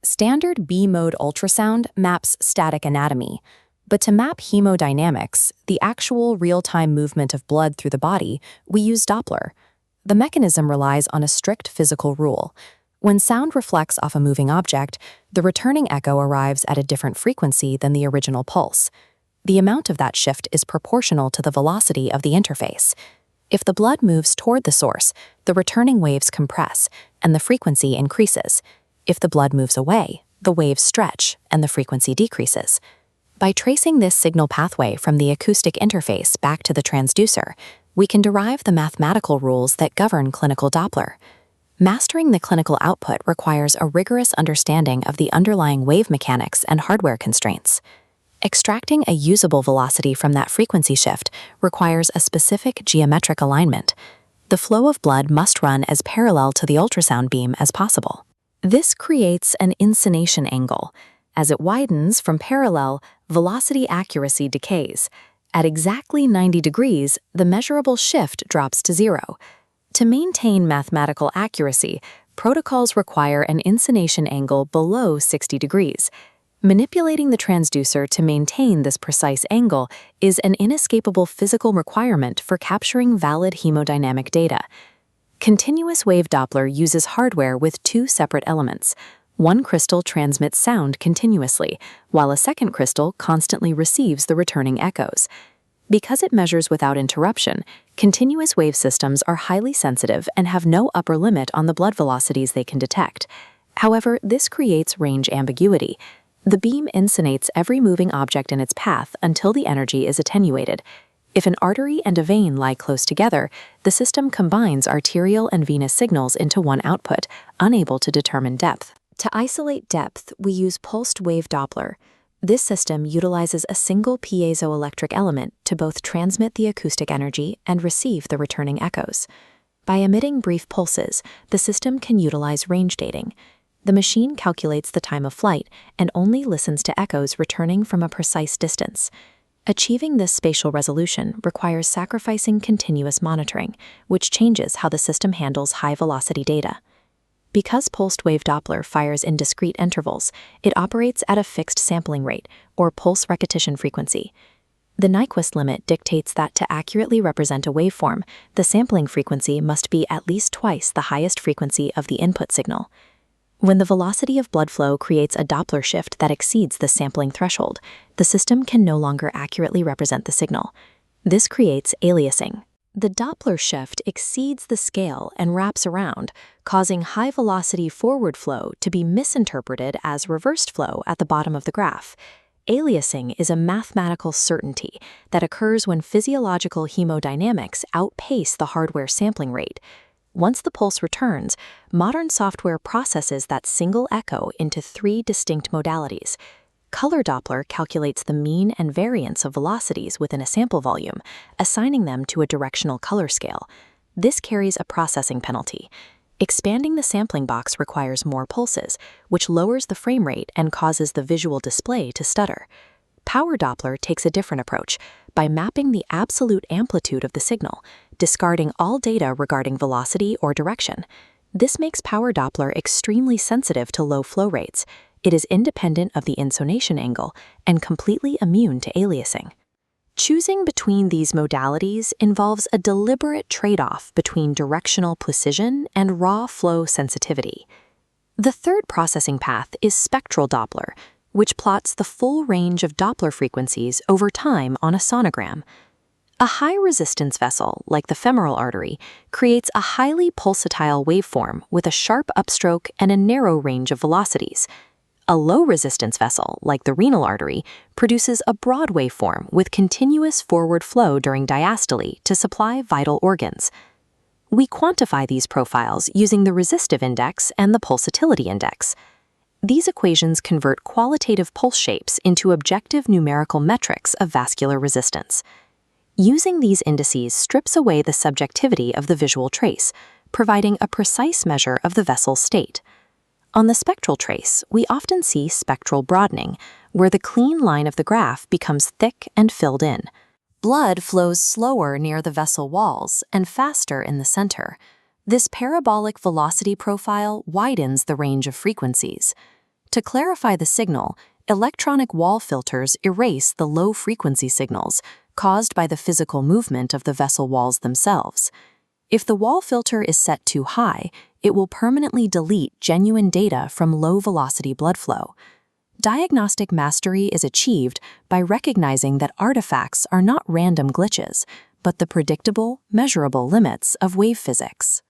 Standard B-mode ultrasound maps static anatomy, but to map hemodynamics, the actual real-time movement of blood through the body, we use Doppler. The mechanism relies on a strict physical rule. When sound reflects off a moving object, the returning echo arrives at a different frequency than the original pulse. The amount of that shift is proportional to the velocity of the interface. If the blood moves toward the source, the returning waves compress, and the frequency increases. If the blood moves away, the waves stretch, and the frequency decreases. By tracing this signal pathway from the acoustic interface back to the transducer, we can derive the mathematical rules that govern clinical Doppler. Mastering the clinical output requires a rigorous understanding of the underlying wave mechanics and hardware constraints. Extracting a usable velocity from that frequency shift requires a specific geometric alignment. The flow of blood must run as parallel to the ultrasound beam as possible. This creates an inclination angle. As it widens from parallel, velocity accuracy decays. At exactly 90 degrees, the measurable shift drops to 0. To maintain mathematical accuracy, protocols require an inclination angle below 60 degrees. Manipulating the transducer to maintain this precise angle is an inescapable physical requirement for capturing valid hemodynamic data. Continuous wave Doppler uses hardware with two separate elements. One crystal transmits sound continuously, while a second crystal constantly receives the returning echoes. Because it measures without interruption, continuous wave systems are highly sensitive and have no upper limit on the blood velocities they can detect. However, this creates range ambiguity. The beam insonates every moving object in its path until the energy is attenuated. If an artery and a vein lie close together, the system combines arterial and venous signals into one output, unable to determine depth. To isolate depth, we use pulsed wave Doppler. This system utilizes a single piezoelectric element to both transmit the acoustic energy and receive the returning echoes. By emitting brief pulses, the system can utilize range dating. The machine calculates the time of flight and only listens to echoes returning from a precise distance. Achieving this spatial resolution requires sacrificing continuous monitoring, which changes how the system handles high-velocity data. Because pulsed wave Doppler fires in discrete intervals, it operates at a fixed sampling rate, or pulse repetition frequency. The Nyquist limit dictates that to accurately represent a waveform, the sampling frequency must be at least twice the highest frequency of the input signal. When the velocity of blood flow creates a Doppler shift that exceeds the sampling threshold, the system can no longer accurately represent the signal. This creates aliasing. The Doppler shift exceeds the scale and wraps around, causing high-velocity forward flow to be misinterpreted as reversed flow at the bottom of the graph. Aliasing is a mathematical certainty that occurs when physiological hemodynamics outpace the hardware sampling rate. Once the pulse returns, modern software processes that single echo into three distinct modalities. Color Doppler calculates the mean and variance of velocities within a sample volume, assigning them to a directional color scale. This carries a processing penalty. Expanding the sampling box requires more pulses, which lowers the frame rate and causes the visual display to stutter. Power Doppler takes a different approach by mapping the absolute amplitude of the signal, discarding all data regarding velocity or direction. This makes Power Doppler extremely sensitive to low flow rates. It is independent of the insonation angle and completely immune to aliasing. Choosing between these modalities involves a deliberate trade-off between directional precision and raw flow sensitivity. The third processing path is Spectral Doppler, which plots the full range of Doppler frequencies over time on a sonogram. A high-resistance vessel, like the femoral artery, creates a highly pulsatile waveform with a sharp upstroke and a narrow range of velocities. A low-resistance vessel, like the renal artery, produces a broad waveform with continuous forward flow during diastole to supply vital organs. We quantify these profiles using the resistive index and the pulsatility index. These equations convert qualitative pulse shapes into objective numerical metrics of vascular resistance. Using these indices strips away the subjectivity of the visual trace, providing a precise measure of the vessel's state. On the spectral trace, we often see spectral broadening, where the clean line of the graph becomes thick and filled in. Blood flows slower near the vessel walls and faster in the center. This parabolic velocity profile widens the range of frequencies. To clarify the signal, electronic wall filters erase the low-frequency signals caused by the physical movement of the vessel walls themselves. If the wall filter is set too high, it will permanently delete genuine data from low-velocity blood flow. Diagnostic mastery is achieved by recognizing that artifacts are not random glitches, but the predictable, measurable limits of wave physics.